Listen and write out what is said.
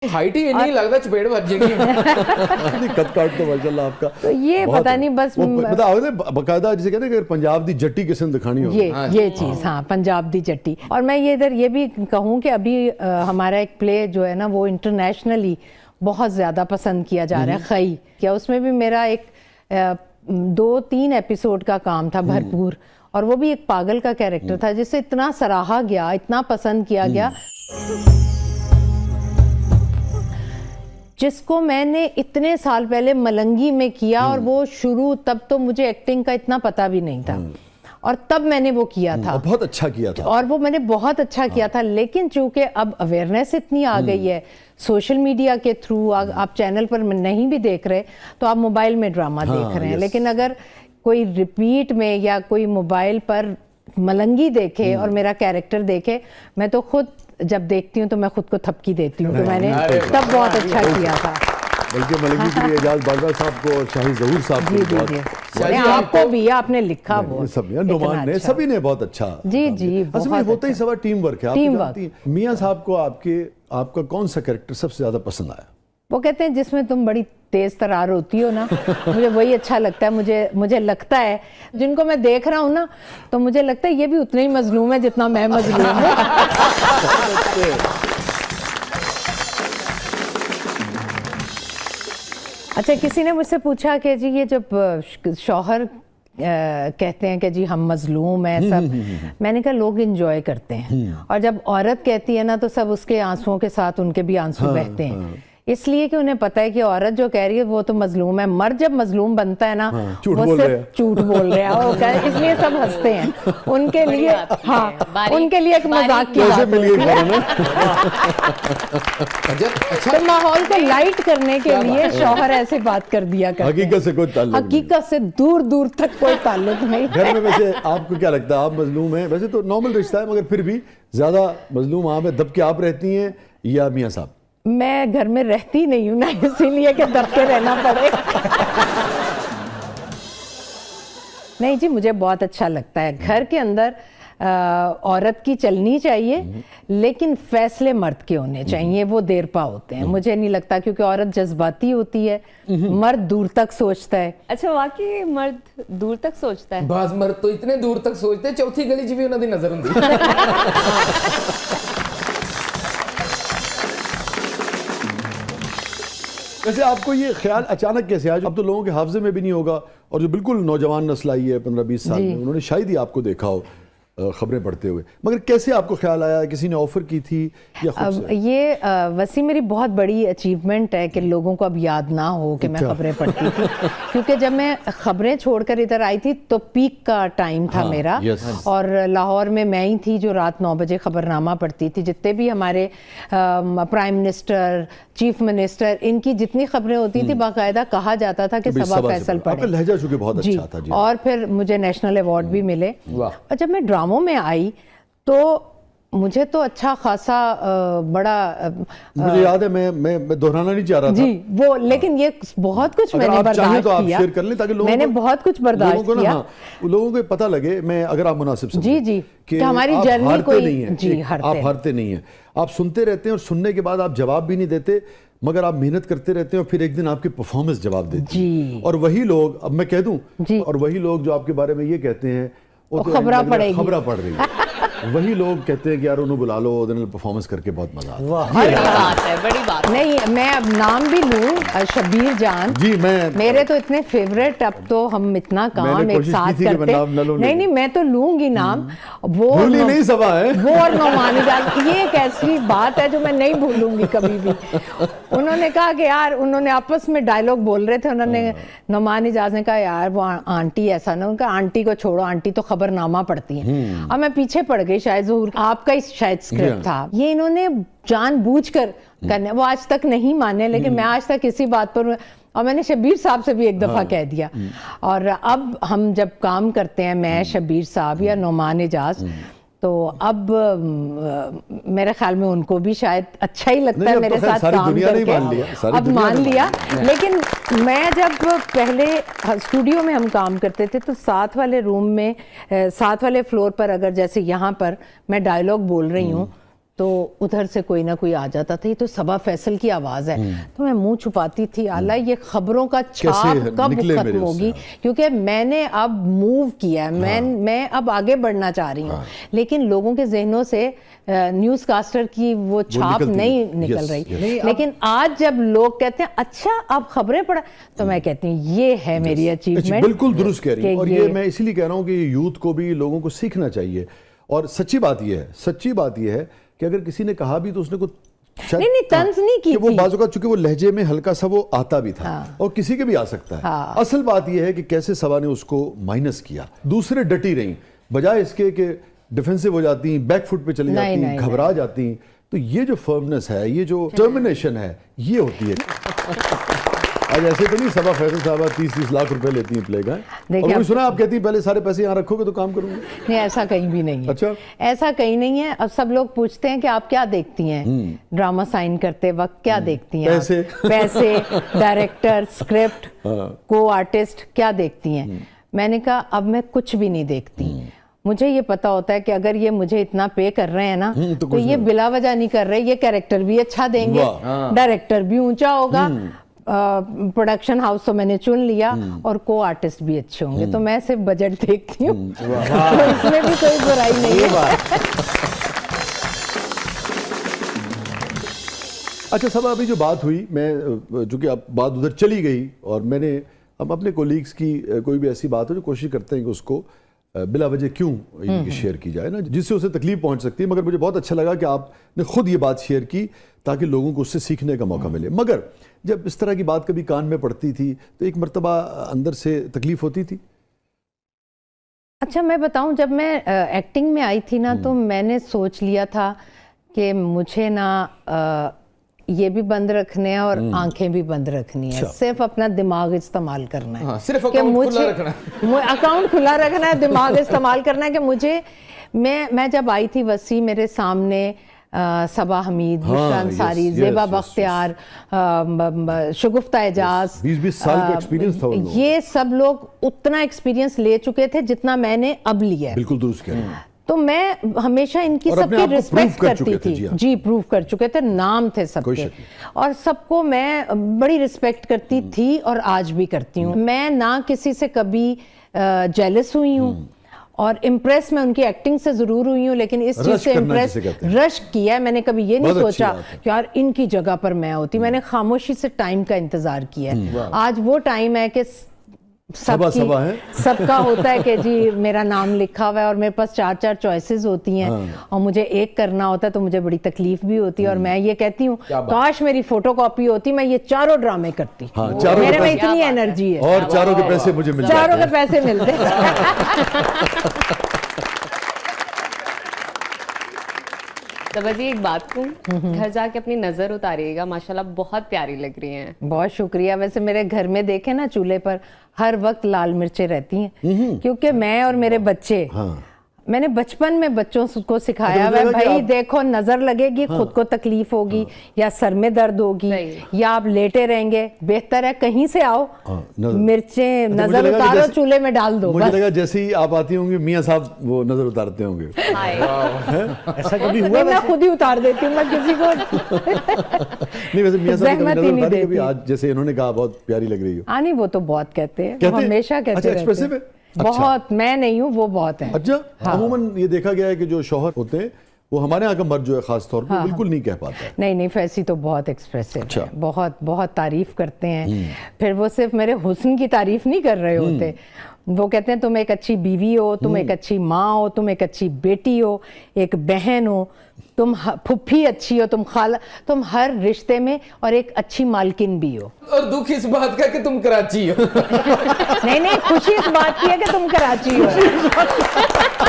Height ही नहीं लगता चपेट बज जाएगी। नहीं कद काट तो माशाल्लाह आपका तो ये पता नहीं बस बकायदा जिसे कहते हैं कि पंजाब दी जट्टी किस्म दिखानी हो ये चीज़, हाँ पंजाब दी जट्टी। और मैं ये इधर ये भी कहूँ कि अभी हमारा एक प्ले जो है ना वो इंटरनेशनली बहुत ज़्यादा पसंद किया जा रहा है, खई क्या, उसमें भी मेरा एक 2-3 एपिसोड का काम था भरपूर, और वो भी एक पागल का कैरेक्टर था जिसे इतना सराहा गया, इतना पसंद किया गया, जिसको मैंने इतने साल पहले मलंगी में किया, और वो शुरू तब तो मुझे एक्टिंग का इतना पता भी नहीं था, और तब मैंने वो किया था, बहुत अच्छा किया था, और वो मैंने बहुत अच्छा किया था। लेकिन चूंकि अब अवेयरनेस इतनी आ गई है सोशल मीडिया के थ्रू, आप चैनल पर नहीं भी देख रहे तो आप मोबाइल में ड्रामा देख रहे हैं, लेकिन अगर कोई रिपीट में या कोई मोबाइल पर मलंगी देखे और मेरा कैरेक्टर देखे, मैं तो खुद जब देखती हूँ तो मैं खुद को थपकी देती हूँ कि मैंने तब बहुत अच्छा किया था। बल्कि मलंगी के लिए एजाज बाजवा साहब को और शाहिद ज़हूर साहब को, आपको भी आपने लिखा वो सब नोमान ने, सभी ने बहुत अच्छा, जी असल में होता ही सब टीम वर्क है। Team work. मियां साहब को आपका कौन सा कैरेक्टर सबसे ज्यादा पसंद आया? वो कहते हैं जिसमें तुम बड़ी तेज तरार होती हो ना, मुझे वही अच्छा लगता है। मुझे लगता है जिनको मैं देख रहा हूँ ना, तो मुझे लगता है ये भी उतने ही मजलूम है जितना मैं मजलूम हूँ। अच्छा, किसी ने मुझसे पूछा कि जी ये जब शौहर कहते हैं कि जी हम मजलूम हैं सब, मैंने कहा लोग एंजॉय करते हैं, और जब औरत कहती है ना तो सब उसके आंसुओं के साथ उनके भी आंसू बहते हैं, इसलिए कि उन्हें पता है कि औरत जो कह रही है वो तो मजलूम है। मर्द जब मजलूम बनता है ना, वो सिर्फ झूठ बोल रहे हैं, इसलिए सब हंसते हैं उनके लिए। हाँ, उनके लिए एक मजाक की बात है। तो माहौल को लाइट करने के लिए शौहर ऐसे बात कर दिया करते हैं। हकीकत से कोई ताल्लुक नहीं, हकीकत से दूर दूर तक कोई ताल्लुक नहीं। घर में वैसे आपको क्या लगता है, आप मजलूम हैं? वैसे तो नॉर्मल रिश्ता है, मगर फिर भी ज्यादा मजलूम आप है, दब के आप रहती हैं या मियां साहब? मैं घर में रहती नहीं हूँ ना, इसीलिए कि दब के रहना पड़े। नहीं जी, मुझे बहुत अच्छा लगता है। घर के अंदर औरत की चलनी चाहिए, लेकिन फैसले मर्द के होने चाहिए, वो देर पा होते हैं। मुझे नहीं लगता, क्योंकि औरत जज्बाती होती है, मर्द दूर तक सोचता है। अच्छा, वाकई मर्द दूर तक सोचता है? बाज मर्द तो इतने दूर तक सोचते हैं, चौथी गली च भी उन्होंने नजर होंदी। वैसे आपको ये ख्याल अचानक कैसे आया? अब तो लोगों के हाफजे में भी नहीं होगा, और जो बिल्कुल नौजवान नस्ल आई है 15-20 साल में, उन्होंने शायद ही आपको देखा हो खबरें पढ़ते हुए, मगर कैसे आपको ख्याल आया? किसी ने ऑफर की थी या खुद से? ये वैसे मेरी बहुत बड़ी अचीवमेंट है कि लोगों को अब याद ना हो कि मैं खबरें पढ़ती थी, क्योंकि जब मैं खबरें छोड़कर इधर आई थी तो पीक का टाइम था मेरा, और लाहौर में मैं ही थी जो रात 9 बजे खबरनामा पढ़ती थी। जितने भी हमारे प्राइम मिनिस्टर, चीफ मिनिस्टर, इनकी जितनी खबरें होती थी, बाकायदा कहा जाता था कि सबा फैसल पढ़े। लहजा चूंकि बहुत अच्छा था जी। और फिर मुझे नेशनल अवार्ड भी मिले। और जब मैं ड्रामों में आई तो मुझे तो अच्छा खासा बड़ा मुझे याद है, मैं दोहराना नहीं चाह रहा था जी वो, लेकिन ये बहुत कुछ मैंने बर्दाश्त तो किया। शेयर कर लें ताकि मैंने बहुत कुछ बर्दाश्त किया। लोगों को पता लगे, मैं अगर आप मुनासिब समझें जी कि हमारी जर्नी कोई नहीं है जी, आप हारते नहीं है, आप सुनते रहते हैं, और सुनने के बाद आप जवाब भी नहीं देते, मगर आप मेहनत करते रहते हैं, और फिर एक दिन आपकी परफॉर्मेंस जवाब देती है। और वही लोग, अब मैं कह दूं, और वही लोग जो आपके बारे में ये कहते हैं वो तो खबरा पड़ रही है। वही लोग कहते हैं कि यार उन्हें बुला लो, परफॉर्मेंस करके बहुत मजा आता है। बड़ी बात है, बड़ी बात। नहीं, मैं अब नाम भी लूं, शबीर जान जी, मेरे तो इतने फेवरेट, अब तो हम इतना काम एक साथ करते। नहीं, मैं तो लूंगी नाम, वो नहीं सभा है वो, और नौमान इजाज, ये एक ऐसी बात है जो मैं नहीं भूलूंगी कभी भी। उन्होंने कहा कि यार, उन्होंने आपस में डायलॉग बोल रहे थे, उन्होंने नौमान इजाज ने कहा यार वो आंटी ऐसा ना, उनका आंटी को छोड़ो, आंटी तो खबरनामा पढ़ती है। अब मैं पीछे पड़ गई, शायद ज़हूर आपका ही शायद स्क्रिप्ट था, ये इन्होंने जानबूझकर करने, वो आज तक नहीं माने, लेकिन मैं आज तक इसी बात पर, और मैंने शबीर साहब से भी एक दफ़ा कह दिया। और अब हम जब काम करते हैं, मैं, शबीर साहब या नौमान इजाज, तो अब मेरे ख्याल में उनको भी शायद अच्छा ही लगता है मेरे साथ काम करके, अब मान लिया। लेकिन मैं जब पहले स्टूडियो में हम काम करते थे तो साथ वाले रूम में, साथ वाले फ्लोर पर, अगर जैसे यहाँ पर मैं डायलॉग बोल रही हूँ तो उधर से कोई ना कोई आ जाता था, ये तो सबा फैसल की आवाज़ है, तो मैं मुंह छुपाती थी, आला ये खबरों का छाप कब निकले मेरे खत्म होगी, क्योंकि मैंने अब मूव किया है, मैं अब आगे बढ़ना चाह रही हूँ, लेकिन लोगों के जहनों से न्यूज़ कास्टर की वो छाप नहीं निकल रही। लेकिन आज जब लोग कहते हैं अच्छा आप खबरें पढ़ा, तो मैं कहती हूँ ये है मेरी अचीवमेंट। बिल्कुल दुरुस्त कह रही हूँ, और ये मैं इसीलिए कह रहा हूँ कि यूथ को भी, लोगों को सीखना चाहिए। और सच्ची बात ये है कि अगर किसी ने कहा भी तो उसने कुछ नहीं तंज नहीं की वो थी। बाजू का, चूंकि वो लहजे में हल्का सा वो आता भी था, और किसी के भी आ सकता है। असल बात यह है कि कैसे सबा ने उसको माइनस किया। दूसरे डटी रही, बजाय इसके कि डिफेंसिव हो जाती, बैक फुट पे चली जाती, घबरा जाती। तो ये जो फर्मनेस है, ये जो डिटर्मिनेशन है, ये होती है। आज ऐसे तो नहीं सबा फैसल साहब 30-30 लाख रुपए लेती हैं प्ले का, और वो सुना आप कहती हैं पहले सारे पैसे यहाँ रखोगे तो काम करूंगी। नहीं, ऐसा कहीं भी नहीं है। अच्छा, ऐसा कहीं नहीं है। अब सब लोग पूछते हैं कि आप क्या देखती हैं ड्रामा साइन करते वक्त, क्या देखती हैं? पैसे, डायरेक्टर, स्क्रिप्ट, को आर्टिस्ट, क्या देखती हैं? मैंने कहा अब मैं कुछ भी नहीं देखती। मुझे ये पता होता है कि अगर ये मुझे इतना पे कर रहे हैं ना, तो ये बिला वजह नहीं कर रहे, ये कैरेक्टर भी अच्छा देंगे, डायरेक्टर भी ऊंचा होगा, प्रोडक्शन हाउस तो मैंने चुन लिया, और को आर्टिस्ट भी अच्छे होंगे। तो मैं सिर्फ बजट देखती हूँ, तो इसमें भी कोई बुराई नहीं है। अच्छा सब अभी जो बात हुई, मैं चूंकि अब बात उधर चली गई, और मैंने हम अपने कोलीग्स की कोई भी ऐसी बात हो जो कोशिश करते हैं कि उसको बिला वजह क्यों शेयर की जाए ना, जिससे उसे तकलीफ पहुंच सकती है। मगर मुझे बहुत अच्छा लगा कि आपने खुद ये बात शेयर की ताकि लोगों को उससे सीखने का मौका मिले। मगर जब इस तरह की बात कभी कान में पड़ती थी तो एक मर्तबा अंदर से तकलीफ होती थी? अच्छा मैं बताऊं, जब मैं एक्टिंग में आई थी ना, तो मैंने सोच लिया था कि मुझे ना ये भी बंद रखने हैं और आंखें भी बंद रखनी है, सिर्फ अपना दिमाग इस्तेमाल करना है। सिर्फ अकाउंट खुला रखना है। अकाउंट खुला रखना है, दिमाग इस्तेमाल करना है। कि मुझे मैं जब आई थी वसी, मेरे सामने सबा हमीद, बुशरा अंसारी, ज़ेबा बख्तियार, शगुफ्ता एजाज, 20-20 साल का एक्सपीरियंस था। ये सब लोग उतना एक्सपीरियंस ले चुके थे जितना मैंने अब लिया है। बिल्कुल दुरुस्त कह रहे हैं। तो मैं हमेशा इनकी सबकी रिस्पेक्ट करती थी। जी, प्रूव कर चुके थे, नाम थे सबके, और सबको मैं बड़ी रिस्पेक्ट करती थी और आज भी करती हूँ। मैं ना किसी से कभी जेलस हुई हूँ, और इम्प्रेस मैं उनकी एक्टिंग से जरूर हुई हूँ, लेकिन इस चीज से इम्प्रेस रश किया है मैंने कभी ये नहीं सोचा कि यार इनकी जगह पर मैं होती। मैंने खामोशी से टाइम का इंतजार किया है। आज वो टाइम है कि सबका होता है कि जी मेरा नाम लिखा हुआ है और मेरे पास 4-4 चॉइसेस होती हैं, और मुझे एक करना होता है तो मुझे बड़ी तकलीफ भी होती है। और मैं ये कहती हूँ काश मेरी फोटोकॉपी होती, मैं ये चारों ड्रामे करती। मेरे में इतनी एनर्जी है, और चारों के पैसे मुझे मिलते, चारों के पैसे मिलते। सबा जी एक बात कहूँ, घर जाके अपनी नजर उतारिएगा, माशाल्लाह बहुत प्यारी लग रही हैं। बहुत शुक्रिया। वैसे मेरे घर में देखे ना, चूल्हे पर हर वक्त लाल मिर्चें रहती हैं, क्योंकि मैं और मेरे बच्चे, मैंने बचपन में बच्चों को सिखाया है भाई देखो नजर लगेगी, खुद को तकलीफ होगी, या सर में दर्द होगी, या आप लेटे रहेंगे, बेहतर है कहीं से आओ, मिर्चें नजर उतारो, चूल्हे में डाल दो। मुझे लगा जैसे ही आप आती होंगी मियां साहब वो नजर उतारते होंगे। ऐसा कभी हुआ? मैं खुद ही उतार देती हूँ, मैं किसी को नहीं। वैसे मियां साहब नजर उतारी कभी? आज जैसे इन्होंने कहा बहुत प्यारी लग रही हो। हाँ नहीं, वो तो बहुत कहते हैं, हमेशा कहते हैं बहुत। मैं नहीं हूँ, वो बहुत है। अच्छा, अमूमन ये देखा गया है कि जो शौहर होते हैं वो हमारे यहाँ का मर्द जो है खास तौर पर बिल्कुल नहीं कह पाता है। नहीं फैसी तो बहुत एक्सप्रेसिव है, बहुत बहुत तारीफ करते हैं। फिर वो सिर्फ मेरे हुस्न की तारीफ नहीं कर रहे होते, वो कहते हैं तुम एक अच्छी बीवी हो, तुम एक अच्छी माँ हो, तुम एक अच्छी बेटी हो, एक बहन हो, तुम फुफ्फी अच्छी हो, तुम खाला, तुम हर रिश्ते में, और एक अच्छी मालकिन भी हो। और दुख इस बात का कि तुम कराची हो। नहीं खुशी इस बात की है कि तुम कराची हो।